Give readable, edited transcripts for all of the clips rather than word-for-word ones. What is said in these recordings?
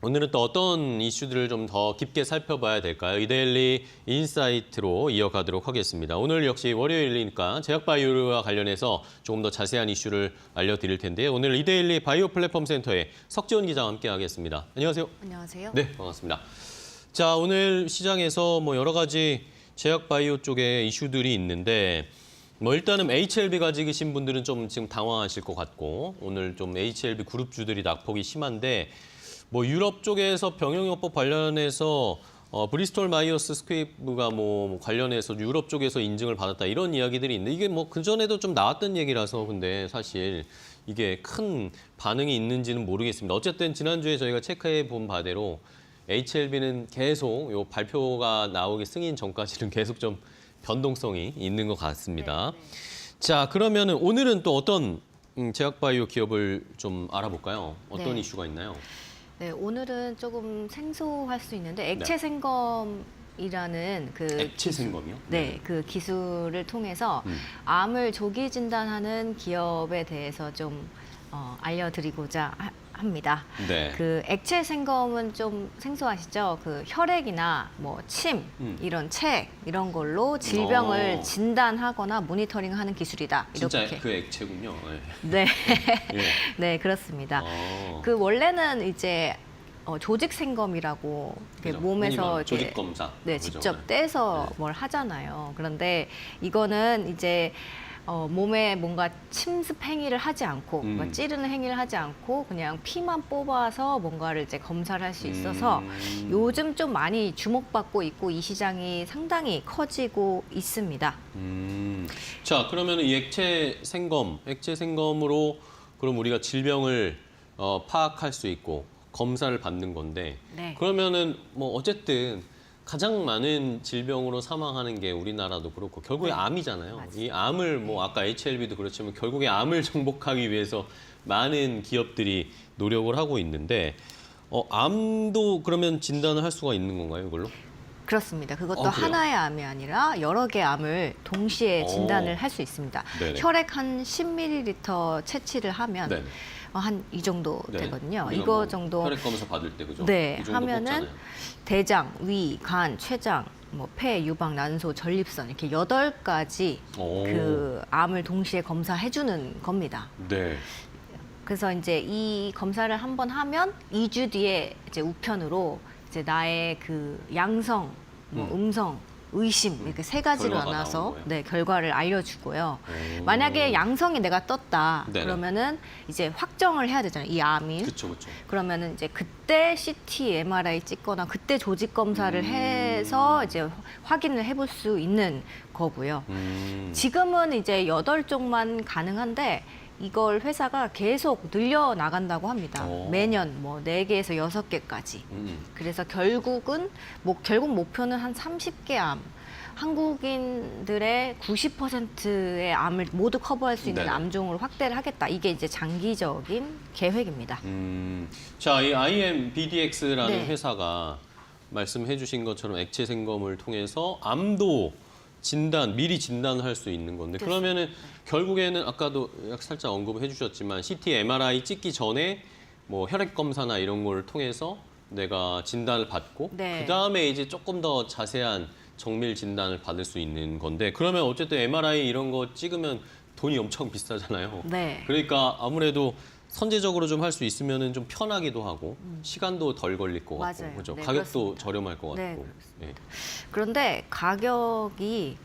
오늘은 또 어떤 이슈들을 좀 더 깊게 살펴봐야 될까요? 이데일리 인사이트로 이어가도록 하겠습니다. 오늘 역시 월요일이니까 제약바이오와 관련해서 조금 더 자세한 이슈를 알려드릴 텐데요. 오늘 이데일리 바이오 플랫폼 센터의 석지원 기자와 함께하겠습니다. 안녕하세요. 안녕하세요. 네, 반갑습니다. 자, 오늘 시장에서 여러 가지 제약바이오 쪽에 이슈들이 있는데 일단은 HLB 가지신 분들은 좀 지금 당황하실 것 같고 오늘 좀 HLB 그룹주들이 낙폭이 심한데 유럽 쪽에서 병용요법 관련해서 브리스톨 마이어스 스퀴브가 관련해서 유럽 쪽에서 인증을 받았다 이런 이야기들이 있는데 이게 그전에도 좀 나왔던 얘기라서 근데 사실 이게 큰 반응이 있는지는 모르겠습니다. 어쨌든 지난주에 저희가 체크해 본 바대로 HLB는 계속 요 발표가 나오기 승인 전까지는 계속 좀 변동성이 있는 것 같습니다. 네. 자, 그러면은 오늘은 또 어떤 제약바이오 기업을 좀 알아볼까요? 어떤 네. 이슈가 있나요? 네, 오늘은 조금 생소할 수 있는데 액체 생검이라는 액체 생검이요? 네, 그 기술을 통해서 암을 조기 진단하는 기업에 대해서 좀 알려드리고자 합니다. 네. 그 액체 생검은 좀 생소하시죠? 그 혈액이나 침, 이런 책 이런 걸로 질병을 진단하거나 모니터링하는 기술이다. 진짜 이렇게. 그 액체군요. 네, 예. 네 그렇습니다. 어. 그 원래는 이제 조직 생검이라고 그죠. 몸에서 흔히 조직 검사. 네, 그죠. 직접 떼서 네. 뭘 하잖아요. 그런데 이거는 이제 몸에 뭔가 침습 행위를 하지 않고 뭔가 찌르는 행위를 하지 않고 그냥 피만 뽑아서 뭔가를 이제 검사를 할 수 있어서 요즘 좀 많이 주목받고 있고 이 시장이 상당히 커지고 있습니다. 자, 그러면 이 액체 생검으로 그럼 우리가 질병을 파악할 수 있고 검사를 받는 건데 네. 그러면은 어쨌든 가장 많은 질병으로 사망하는 게 우리나라도 그렇고 결국에 네. 암이잖아요. 맞아요. 이 암을 아까 HLB도 그렇지만 결국에 암을 정복하기 위해서 많은 기업들이 노력을 하고 있는데 암도 그러면 진단을 할 수가 있는 건가요, 이걸로? 그렇습니다. 그것도 그래요? 하나의 암이 아니라 여러 개의 암을 동시에 진단을 할 수 있습니다. 네네. 혈액 한 10ml 채취를 하면 네. 한 이 정도 네. 되거든요. 우리가 이거 정도 혈액 검사 받을 때 그죠? 네, 이 정도 하면은 뽑잖아요. 대장, 위, 간, 췌장, 폐, 유방, 난소, 전립선 이렇게 8가지 오. 그 암을 동시에 검사해 주는 겁니다. 네. 그래서 이제 이 검사를 한번 하면 2주 뒤에 이제 우편으로 이제 나의 그 양성, 음성, 의심 이렇게 3가지로 결과가 나눠서 나오는 거예요? 네, 결과를 알려주고요. 오. 만약에 양성이 내가 떴다 네네. 그러면은 이제 확정을 해야 되잖아요. 이 암이. 그렇죠. 그러면은 이제 그때 CT, MRI 찍거나 그때 조직 검사를 해서 이제 확인을 해볼 수 있는 거고요. 지금은 이제 8종만 가능한데 이걸 회사가 계속 늘려 나간다고 합니다. 오. 매년 4개에서 6개까지. 그래서 결국 목표는 한 30개 암. 한국인들의 90%의 암을 모두 커버할 수 있는 네네. 암종으로 확대를 하겠다. 이게 이제 장기적인 계획입니다. 자, 이 IMBDX라는 네. 회사가 말씀해 주신 것처럼 액체 생검을 통해서 암도 미리 진단을 할 수 있는 건데 그러면은 결국에는 아까도 살짝 언급해 주셨지만 CT, MRI 찍기 전에 혈액 검사나 이런 걸 통해서 내가 진단을 받고 네. 그다음에 이제 조금 더 자세한 정밀 진단을 받을 수 있는 건데 그러면 어쨌든 MRI 이런 거 찍으면 돈이 엄청 비싸잖아요. 네. 그러니까 아무래도 선제적으로 좀 할 수 있으면은 좀 편하기도 하고 시간도 덜 걸릴 것 같고 맞아요. 그죠? 네, 가격도 그렇습니다. 저렴할 것 네, 같고. 그렇습니다. 예. 그런데 가격이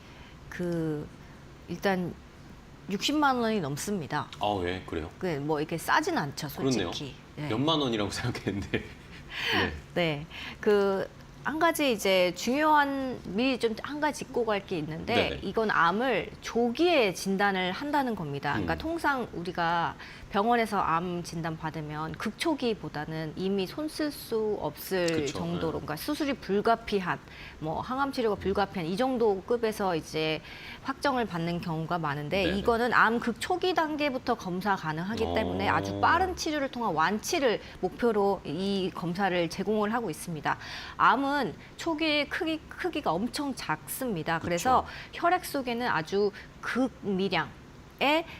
일단 60만 원이 넘습니다. 아, 예, 그래요? 이렇게 싸진 않죠, 솔직히. 그렇네요. 네. 몇만 원이라고 생각했는데. 네. 네. 한 가지 이제 미리 좀 한 가지 짚고 갈 게 있는데 네네. 이건 암을 조기에 진단을 한다는 겁니다. 그러니까 통상 우리가 병원에서 암 진단 받으면 극초기보다는 이미 손 쓸 수 없을 그쵸, 정도로, 네. 그러니까 수술이 불가피한, 항암 치료가 불가피한 이 정도 급에서 이제 확정을 받는 경우가 많은데 네네. 이거는 암 극초기 단계부터 검사 가능하기 때문에 아주 빠른 치료를 통한 완치를 목표로 이 검사를 제공을 하고 있습니다. 암은 초기에 크기가 엄청 작습니다. 그래서 혈액 속에는 아주 극미량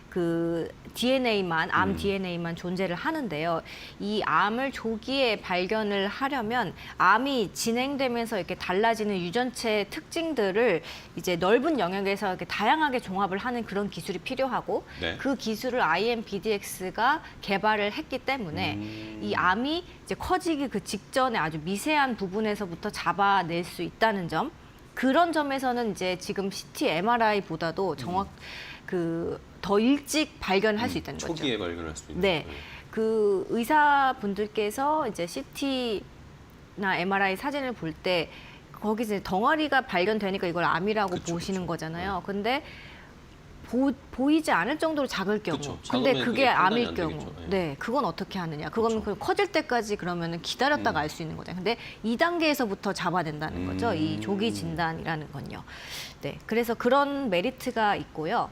그 DNA만 암 DNA만 존재를 하는데요. 이 암을 조기에 발견을 하려면 암이 진행되면서 이렇게 달라지는 유전체 특징들을 이제 넓은 영역에서 이렇게 다양하게 종합을 하는 그런 기술이 필요하고 네. 그 기술을 IMPDX가 개발을 했기 때문에 이 암이 이제 커지기 그 직전에 아주 미세한 부분에서부터 잡아낼 수 있다는 점. 그런 점에서는 이제 지금 CT, MRI보다도 정확 더 일찍 발견할 수 있다는 거죠. 초기에 발견할 수 있는. 네, 그 의사분들께서 이제 CT나 MRI 사진을 볼 때 거기 이제 덩어리가 발견되니까 이걸 암이라고 그쵸, 보시는 그쵸. 거잖아요. 근데 보이지 않을 정도로 작을 경우, 그쵸. 근데 작으면 그게 그게 판단이 암일 안 경우, 되겠죠. 예. 네, 그건 어떻게 하느냐? 그건 그 커질 때까지 그러면은 기다렸다가 알 수 있는 거죠. 근데 2단계에서부터 잡아낸다는 거죠. 이 조기 진단이라는 건요. 네, 그래서 그런 메리트가 있고요.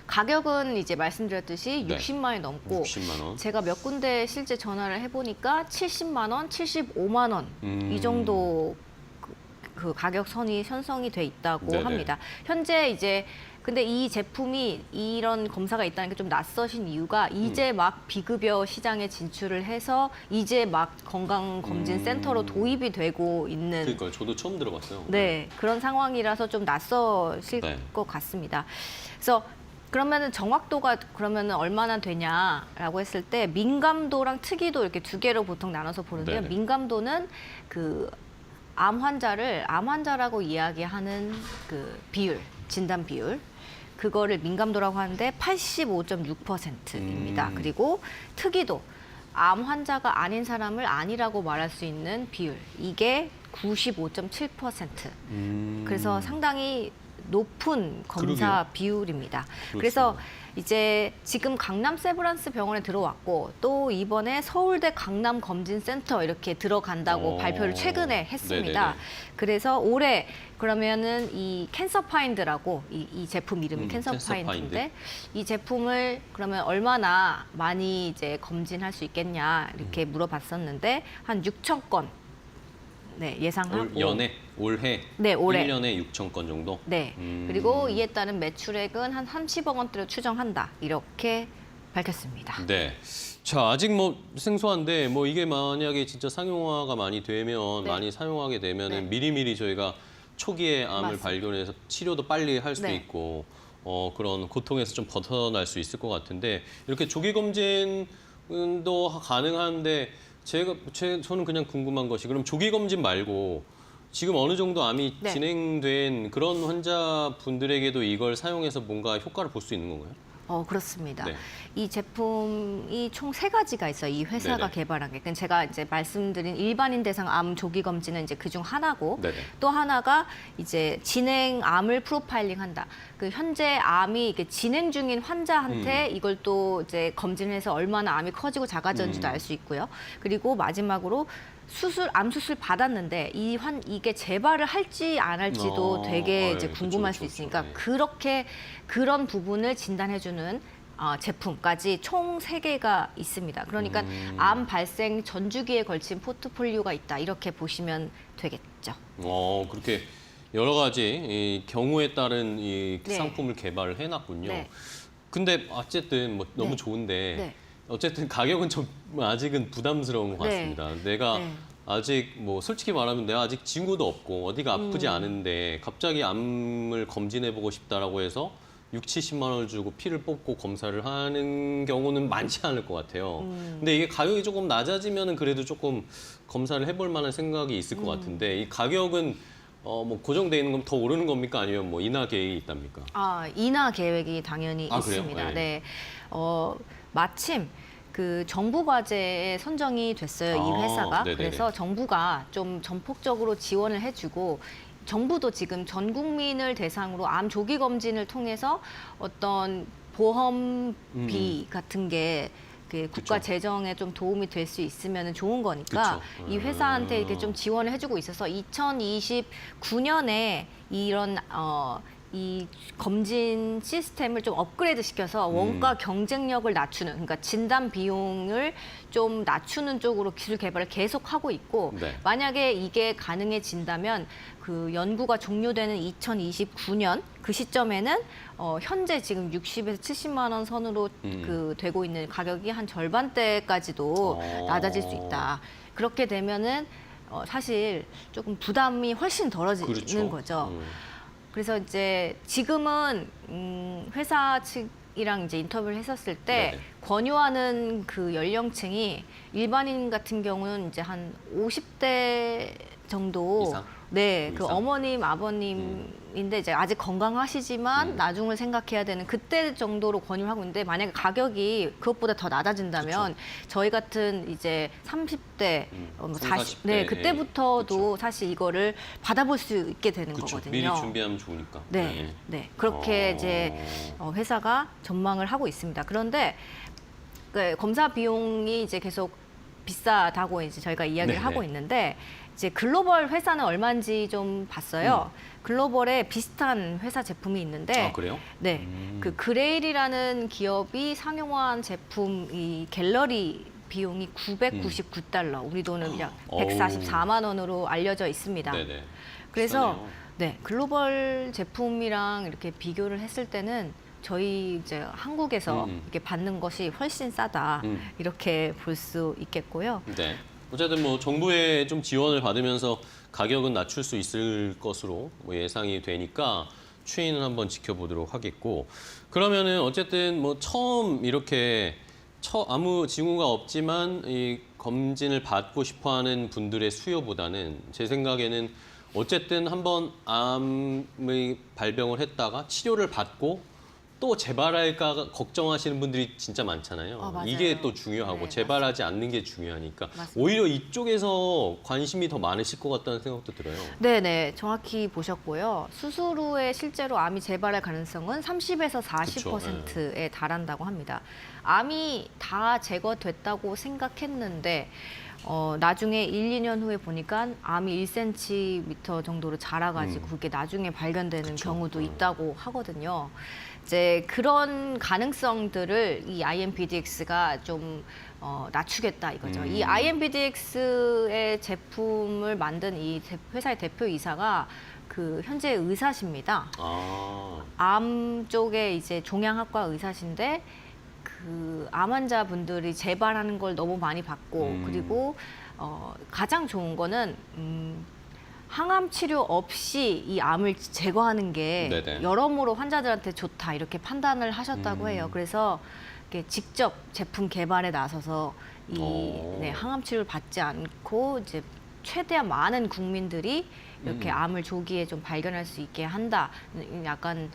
가격은 이제 말씀드렸듯이 네. 60만 원이 넘고 60만 원. 제가 몇 군데 실제 전화를 해보니까 70만 원, 75만 원 이 정도 그 가격 선이 형성이 돼 있다고 네네. 합니다. 현재 이제 근데 이 제품이 이런 검사가 있다는 게 좀 낯서신 이유가 이제 막 비급여 시장에 진출을 해서 이제 막 건강검진센터로 도입이 되고 있는 그러니까 저도 처음 들어봤어요. 네, 그런 상황이라서 좀 낯서실 네. 것 같습니다. 그래서 그러면은 정확도가 그러면은 얼마나 되냐라고 했을 때 민감도랑 특이도 이렇게 두 개로 보통 나눠서 보는데요. 네네. 민감도는 그 암 환자를 암 환자라고 이야기하는 그 비율, 진단 비율. 그거를 민감도라고 하는데 85.6%입니다. 그리고 특이도 암 환자가 아닌 사람을 아니라고 말할 수 있는 비율. 이게 95.7%. 그래서 상당히 높은 검사 그러게요. 비율입니다. 그렇죠. 그래서 이제 지금 강남 세브란스 병원에 들어왔고 또 이번에 서울대 강남검진센터 이렇게 들어간다고 발표를 최근에 했습니다. 네네네. 그래서 올해 그러면은 이 캔서파인드라고 이 제품 이름이 캔서파인드인데 이 제품을 그러면 얼마나 많이 이제 검진할 수 있겠냐 이렇게 물어봤었는데 한 6천 건 네, 예상하고 올해 네, 올해 1년에 6천 건 정도. 네. 그리고 이에 따른 매출액은 한 30억 원대로 추정한다. 이렇게 밝혔습니다. 네. 자, 아직 뭐 생소한데 뭐 이게 만약에 진짜 상용화가 많이 되면 네. 많이 사용하게 되면은 네. 미리미리 저희가 초기에 암을 맞습니다. 발견해서 치료도 빨리 할 수도 네. 있고 그런 고통에서 좀 벗어날 수 있을 것 같은데 이렇게 조기 검진도 가능한데 저는 그냥 궁금한 것이 그럼 조기 검진 말고 지금 어느 정도 암이 네. 진행된 그런 환자분들에게도 이걸 사용해서 뭔가 효과를 볼 수 있는 건가요? 그렇습니다. 네. 이 제품이 총 3가지가 있어요. 이 회사가 네네. 개발한 게. 그러니까 제가 이제 말씀드린 일반인 대상 암 조기 검진은 이제 그중 하나고 네네. 또 하나가 이제 진행 암을 프로파일링한다. 그 현재 암이 이렇게 진행 중인 환자한테 이걸 또 이제 검진해서 얼마나 암이 커지고 작아졌는지도 알 수 있고요. 그리고 마지막으로 암 수술 받았는데 이게 재발을 할지 안 할지도 되게 이제 궁금할 수 있으니까 네. 그런 부분을 진단해주는 제품까지 총 3개가 있습니다. 그러니까 암 발생 전주기에 걸친 포트폴리오가 있다. 이렇게 보시면 되겠죠. 그렇게 여러 가지 이 경우에 따른 이 네. 상품을 개발을 해놨군요. 네. 근데 어쨌든 뭐 너무 네. 좋은데 네. 어쨌든 가격은 좀 아직은 부담스러운 것 네. 같습니다. 내가 네. 아직 뭐 솔직히 말하면 내가 아직 징후도 없고 어디가 아프지 않은데 갑자기 암을 검진해보고 싶다라고 해서 60, 70만 원을 주고 피를 뽑고 검사를 하는 경우는 많지 않을 것 같아요. 근데 이게 가격이 조금 낮아지면은 그래도 조금 검사를 해볼 만한 생각이 있을 것 같은데 이 가격은 뭐 고정돼 있는 건 더 오르는 겁니까? 아니면 뭐 인하 계획이 있답니까? 인하 계획이 당연히 그래요? 있습니다. 네. 네. 마침 그 정부 과제에 선정이 됐어요. 이 회사가. 네네네. 그래서 정부가 좀 전폭적으로 지원을 해주고 정부도 지금 전 국민을 대상으로 암 조기 검진을 통해서 어떤 보험비 같은 게 그 국가 그쵸. 재정에 좀 도움이 될 수 있으면 좋은 거니까 그쵸. 이 회사한테 이렇게 좀 지원을 해주고 있어서 2029년에 이런 이 검진 시스템을 좀 업그레이드 시켜서 원가 경쟁력을 낮추는, 그러니까 진단 비용을 좀 낮추는 쪽으로 기술 개발을 계속하고 있고, 네. 만약에 이게 가능해진다면 그 연구가 종료되는 2029년 그 시점에는 현재 지금 60에서 70만 원 선으로 그 되고 있는 가격이 한 절반대까지도 낮아질 수 있다. 그렇게 되면은 사실 조금 부담이 훨씬 덜어지는 그렇죠. 거죠. 그래서 이제 지금은 회사 측이랑 이제 인터뷰를 했었을 때 네네. 권유하는 그 연령층이 일반인 같은 경우는 이제 한 50대 정도. 이상? 네, 그 그 이상? 어머님, 아버님인데 이제 아직 건강하시지만 나중을 생각해야 되는 그때 정도로 권유하고 있는데, 만약에 가격이 그것보다 더 낮아진다면 저희 같은 이제 30대, 40, 40대, 네, 예. 그때부터도 사실 이거를 받아볼 수 있게 되는 그렇죠. 거거든요. 미리 준비하면 좋으니까. 네, 네, 그렇게 이제 회사가 전망을 하고 있습니다. 그런데 그 검사 비용이 이제 계속 비싸다고 이제 저희가 이야기를 네네. 하고 있는데, 이제 글로벌 회사는 얼마인지 좀 봤어요. 글로벌에 비슷한 회사 제품이 있는데, 아, 그래요? 네, 그 그레일이라는 기업이 상용화한 제품 이 갤러리 비용이 999달러, 우리 돈은 약 어우. 144만 원으로 알려져 있습니다. 네네. 그래서 비싸네요. 네, 글로벌 제품이랑 이렇게 비교를 했을 때는 저희 이제 한국에서 이렇게 받는 것이 훨씬 싸다, 이렇게 볼 수 있겠고요. 네. 어쨌든 뭐 정부의 좀 지원을 받으면서 가격은 낮출 수 있을 것으로 뭐 예상이 되니까 추이는 한번 지켜보도록 하겠고, 그러면은 어쨌든 뭐 처음 이렇게 아무 징후가 없지만 이 검진을 받고 싶어하는 분들의 수요보다는 제 생각에는 어쨌든 한번 암의 발병을 했다가 치료를 받고 또 재발할까 걱정하시는 분들이 진짜 많잖아요. 맞아요. 이게 또 중요하고 네, 재발하지 않는 게 중요하니까 맞습니다. 오히려 이쪽에서 관심이 더 많으실 것 같다는 생각도 들어요. 네네, 정확히 보셨고요. 수술 후에 실제로 암이 재발할 가능성은 30에서 40%에 달한다고 합니다. 암이 다 제거됐다고 생각했는데 나중에 1, 2년 후에 보니까 암이 1cm 정도로 자라가지고 그게 나중에 발견되는 그쵸. 경우도 있다고 하거든요. 이제 그런 가능성들을 이 IMPDX가 좀 낮추겠다 이거죠. 이 IMPDX의 제품을 만든 이 회사의 대표이사가 그 현재 의사십니다. 아, 암 쪽에 이제 종양학과 의사신데 그 암 환자분들이 재발하는 걸 너무 많이 봤고, 그리고 가장 좋은 거는 항암 치료 없이 이 암을 제거하는 게 네네. 여러모로 환자들한테 좋다 이렇게 판단을 하셨다고 해요. 그래서 이렇게 직접 제품 개발에 나서서 이 오. 항암 치료를 받지 않고 이제 최대한 많은 국민들이 이렇게 암을 조기에 좀 발견할 수 있게 한다. 약간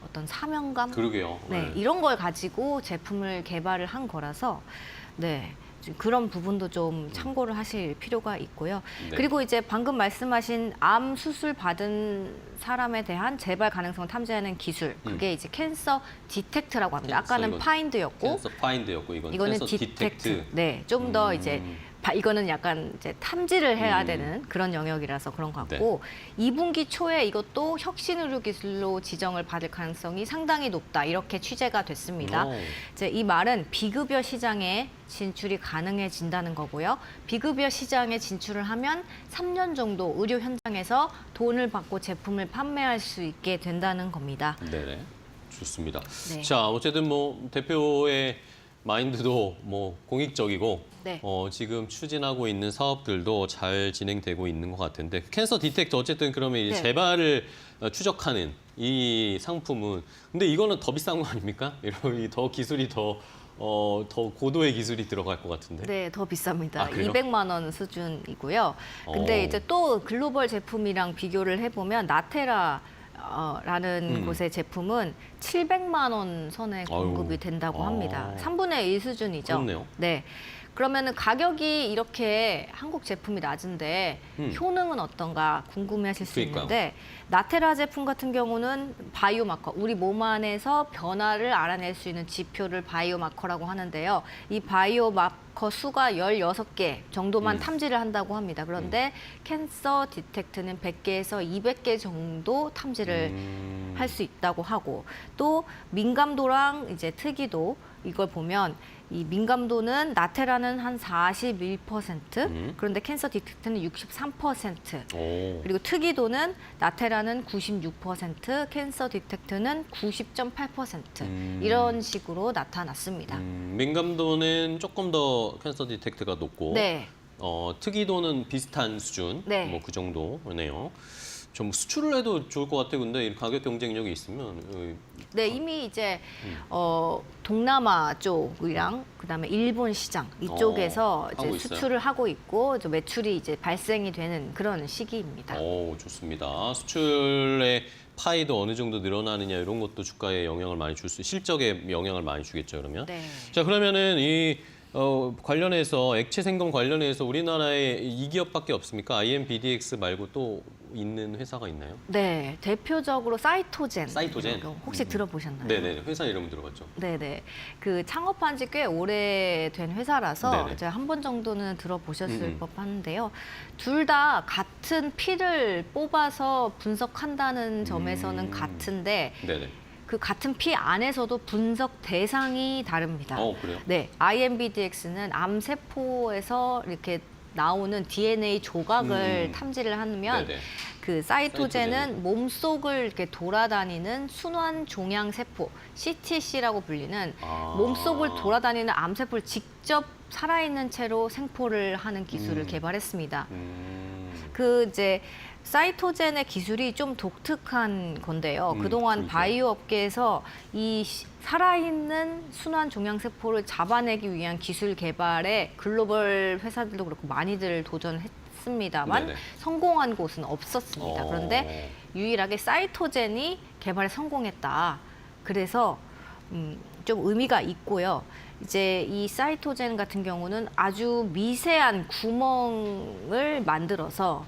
어떤 사명감? 그러게요. 네, 이런 걸 가지고 제품을 개발을 한 거라서 네. 좀 그런 부분도 좀 참고를 하실 필요가 있고요. 네. 그리고 이제 방금 말씀하신 암 수술 받은 사람에 대한 재발 가능성을 탐지하는 기술, 그게 이제 캔서 디텍트라고 합니다. 캔서, 아까는 이건 파인드였고, 캔서 파인드였고 이거는 캔서 디텍트. 네, 좀 더 이제 이거는 약간 이제 탐지를 해야 되는 그런 영역이라서 그런 것 같고, 2분기 초에 이것도 혁신의료 기술로 지정을 받을 가능성이 상당히 높다, 이렇게 취재가 됐습니다. 오. 이제 이 말은 비급여 시장에 진출이 가능해진다는 거고요. 비급여 시장에 진출을 하면 3년 정도 의료 현장에서 돈을 받고 제품을 판매할 수 있게 된다는 겁니다. 네네. 좋습니다. 네. 자, 어쨌든 뭐 대표의 마인드도 뭐 공익적이고 네. 지금 추진하고 있는 사업들도 잘 진행되고 있는 것 같은데, 캔서 디텍터 어쨌든 그러면 이제 네. 재발을 추적하는 이 상품은, 근데 이거는 더 비싼 거 아닙니까? 이런 더 기술이 더 고도의 기술이 들어갈 것 같은데. 네, 더 비쌉니다. 아, 그래요? 200만 원 수준이고요. 근데 이제 또 글로벌 제품이랑 비교를 해보면 나테라라는 곳의 제품은 700만 원 선에 공급이 아유. 된다고 아. 합니다. 3분의 1 수준이죠. 그렇네요. 네. 그러면은 가격이 이렇게 한국 제품이 낮은데 효능은 어떤가 궁금해하실 수 그러니까요. 있는데 나테라 제품 같은 경우는 바이오마커, 우리 몸 안에서 변화를 알아낼 수 있는 지표를 바이오마커라고 하는데요. 이 바이오마커 수가 16개 정도만 탐지를 한다고 합니다. 그런데 캔서 디텍트는 100개에서 200개 정도 탐지를 할 수 있다고 하고 또 민감도랑 이제 특이도 이걸 보면 이 민감도는 나테라는 한 41%, 그런데 캔서 디텍트는 63%, 오. 그리고 특이도는 나테라는 96%, 캔서 디텍트는 90.8% 이런 식으로 나타났습니다. 민감도는 조금 더 캔서 디텍트가 높고 네. 특이도는 비슷한 수준, 네. 뭐 그 정도네요. 좀 수출을 해도 좋을 것 같아요. 근데 이 가격 경쟁력이 있으면 네, 이미 이제 동남아 쪽이랑 그다음에 일본 시장 이쪽에서 하고 이제 있어요? 수출을 하고 있고 이제 매출이 이제 발생이 되는 그런 시기입니다. 오, 좋습니다. 수출의 파이도 어느 정도 늘어나느냐 이런 것도 주가에 영향을 많이 실적에 영향을 많이 주겠죠, 그러면. 네. 자, 그러면은 이 관련해서 액체 생검 관련해서 우리나라에 이 기업밖에 없습니까? IMBDX 말고 또 있는 회사가 있나요? 네, 대표적으로 사이토젠. 사이토젠? 혹시 들어보셨나요? 네네, 회사 이름은 들어봤죠. 네네. 그 창업한 지 꽤 오래된 회사라서 네네. 이제 한 번 정도는 들어보셨을 법한데요. 둘 다 같은 피를 뽑아서 분석한다는 점에서는 같은데 네네. 그 같은 피 안에서도 분석 대상이 다릅니다. 그래요? 네, IMBDX는 암세포에서 이렇게 나오는 DNA 조각을 탐지를 하면 네네. 그 사이토젠은 몸속을 이렇게 돌아다니는 순환 종양 세포, CTC라고 불리는 몸속을 돌아다니는 암세포를 직접 살아있는 채로 생포를 하는 기술을 개발했습니다. 그 이제 사이토젠의 기술이 좀 독특한 건데요. 그동안 그렇죠. 바이오 업계에서 이 살아있는 순환 종양세포를 잡아내기 위한 기술 개발에 글로벌 회사들도 그렇고 많이들 도전했습니다만 네네. 성공한 곳은 없었습니다. 그런데 유일하게 사이토젠이 개발에 성공했다. 그래서 좀 의미가 있고요. 이제 이 사이토젠 같은 경우는 아주 미세한 구멍을 만들어서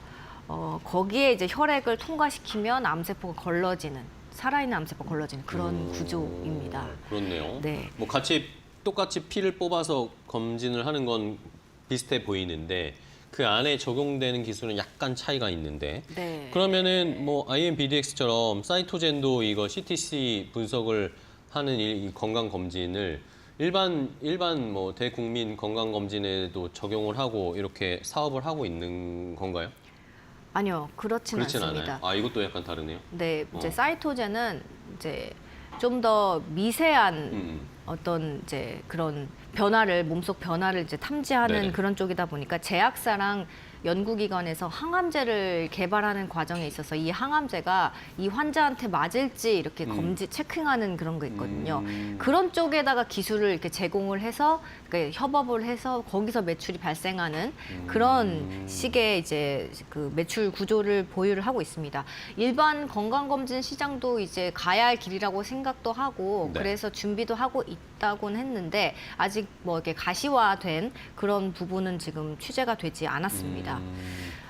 거기에 이제 혈액을 통과시키면 암세포가 걸러지는 살아있는 암세포가 걸러지는 그런 구조입니다. 그렇네요. 네. 뭐 똑같이 피를 뽑아서 검진을 하는 건 비슷해 보이는데 그 안에 적용되는 기술은 약간 차이가 있는데 네. 그러면은 뭐 IMBDX처럼 사이토젠도 이거 CTC 분석을 하는 이 건강 검진을 일반 뭐 대국민 건강 검진에도 적용을 하고 이렇게 사업을 하고 있는 건가요? 아니요, 그렇지는 그렇진 않습니다. 않아요. 이것도 약간 다르네요. 네, 이제 사이토젠은 이제 좀 더 미세한 어떤 이제 그런 변화를 몸속 변화를 이제 탐지하는 네네. 그런 쪽이다 보니까 제약사랑 연구기관에서 항암제를 개발하는 과정에 있어서 이 항암제가 이 환자한테 맞을지 이렇게 체킹하는 그런 거 있거든요. 그런 쪽에다가 기술을 이렇게 제공을 해서 그러니까 협업을 해서 거기서 매출이 발생하는 그런 식의 이제 그 매출 구조를 보유를 하고 있습니다. 일반 건강검진 시장도 이제 가야 할 길이라고 생각도 하고 네. 그래서 준비도 하고 있다고는 했는데 아직 뭐 이렇게 가시화된 그런 부분은 지금 취재가 되지 않았습니다.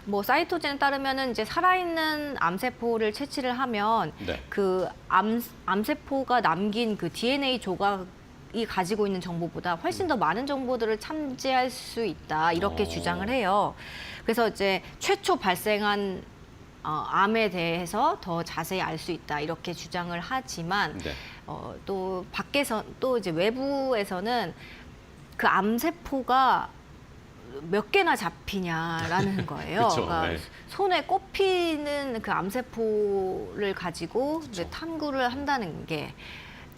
뭐 사이토젠에 따르면은 이제 살아있는 암세포를 채취를 하면 네. 그 암세포가 남긴 그 DNA 조각이 가지고 있는 정보보다 훨씬 더 많은 정보들을 탐지할 수 있다 이렇게 주장을 해요. 그래서 이제 최초 발생한 암에 대해서 더 자세히 알 수 있다 이렇게 주장을 하지만 네. 또 밖에서 또 이제 외부에서는 그 암세포가 몇 개나 잡히냐라는 거예요. 그쵸, 그러니까 네. 손에 꼽히는 그 암세포를 가지고 이제 탐구를 한다는 게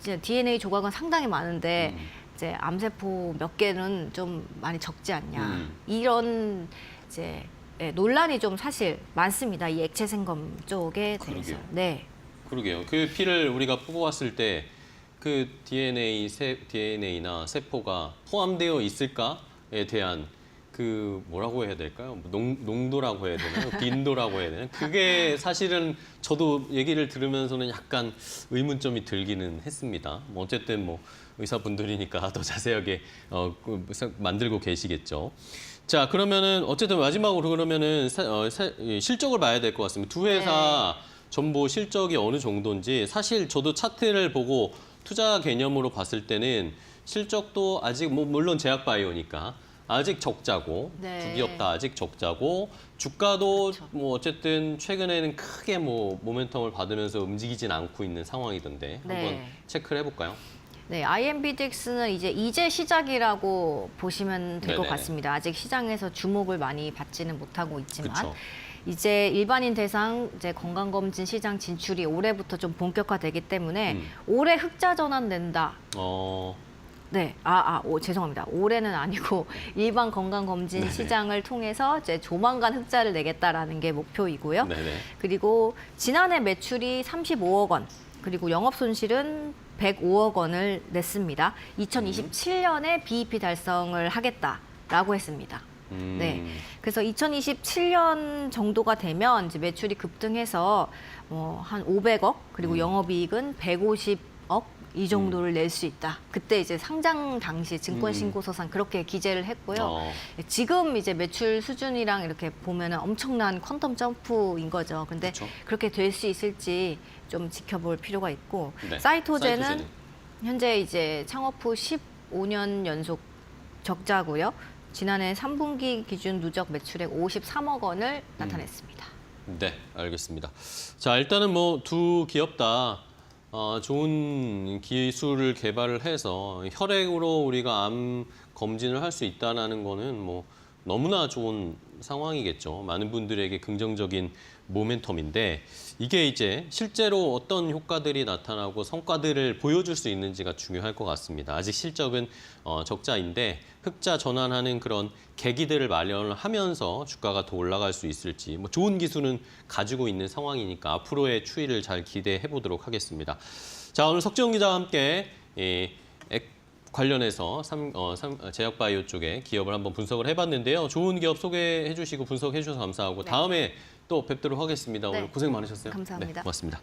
이제 DNA 조각은 상당히 많은데 이제 암세포 몇 개는 좀 많이 적지 않냐 이런 이제 논란이 좀 사실 많습니다. 이 액체 생검 쪽에 대해서. 그러게요. 네. 그러게요. 그 피를 우리가 뽑아왔을 때 그 DNA나 세포가 포함되어 있을까에 대한 그 뭐라고 해야 될까요? 농도라고 해야 되나요? 빈도라고 해야 되나요? 그게 사실은 저도 얘기를 들으면서는 약간 의문점이 들기는 했습니다. 뭐 어쨌든 뭐 의사분들이니까 더 자세하게 만들고 계시겠죠. 자, 그러면은 어쨌든 마지막으로 그러면은 실적을 봐야 될 것 같습니다. 두 회사 전부 실적이 어느 정도인지 사실 저도 차트를 보고 투자 개념으로 봤을 때는 실적도 아직 뭐 물론 제약바이오니까 아직 적자고 네. 두 기업 다 아직 적자고 주가도 그렇죠. 뭐 어쨌든 최근에는 크게 뭐 모멘텀을 받으면서 움직이진 않고 있는 상황이던데 네. 한번 체크를 해볼까요? 네, IMBDX는 이제 시작이라고 보시면 될 것 네네네. 같습니다. 아직 시장에서 주목을 많이 받지는 못하고 있지만 그쵸. 이제 일반인 대상 이제 건강검진 시장 진출이 올해부터 좀 본격화되기 때문에 올해 흑자 전환된다. 네, 죄송합니다. 올해는 아니고 일반 건강검진 네네. 시장을 통해서 이제 조만간 흑자를 내겠다라는 게 목표이고요. 네네. 그리고 지난해 매출이 35억 원, 그리고 영업 손실은 105억 원을 냈습니다. 2027년에 BEP 달성을 하겠다라고 했습니다. 네, 그래서 2027년 정도가 되면 이제 매출이 급등해서 한 500억, 그리고 영업이익은 150억 이 정도를 낼 수 있다. 그때 이제 상장 당시 증권신고서상 그렇게 기재를 했고요. 지금 이제 매출 수준이랑 이렇게 보면은 엄청난 퀀텀 점프인 거죠. 근데 그쵸. 그렇게 될 수 있을지 좀 지켜볼 필요가 있고, 네. 사이토제는 현재 이제 창업 후 15년 연속 적자고요. 지난해 3분기 기준 누적 매출액 53억 원을 나타냈습니다. 네, 알겠습니다. 자, 일단은 뭐 두 기업 다 좋은 기술을 개발을 해서 혈액으로 우리가 암 검진을 할 수 있다는 거는 뭐 너무나 좋은 상황이겠죠. 많은 분들에게 긍정적인 모멘텀인데 이게 이제 실제로 어떤 효과들이 나타나고 성과들을 보여줄 수 있는지가 중요할 것 같습니다. 아직 실적은 적자인데 흑자 전환하는 그런 계기들을 마련을 하면서 주가가 더 올라갈 수 있을지 뭐 좋은 기술은 가지고 있는 상황이니까 앞으로의 추이를 잘 기대해 보도록 하겠습니다. 자, 오늘 석지영 기자와 함께 관련해서 제약바이오 쪽의 기업을 한번 분석을 해봤는데요. 좋은 기업 소개해 주시고 분석해 주셔서 감사하고 네. 다음에 또 뵙도록 하겠습니다. 네. 오늘 고생 많으셨어요. 감사합니다. 네, 고맙습니다.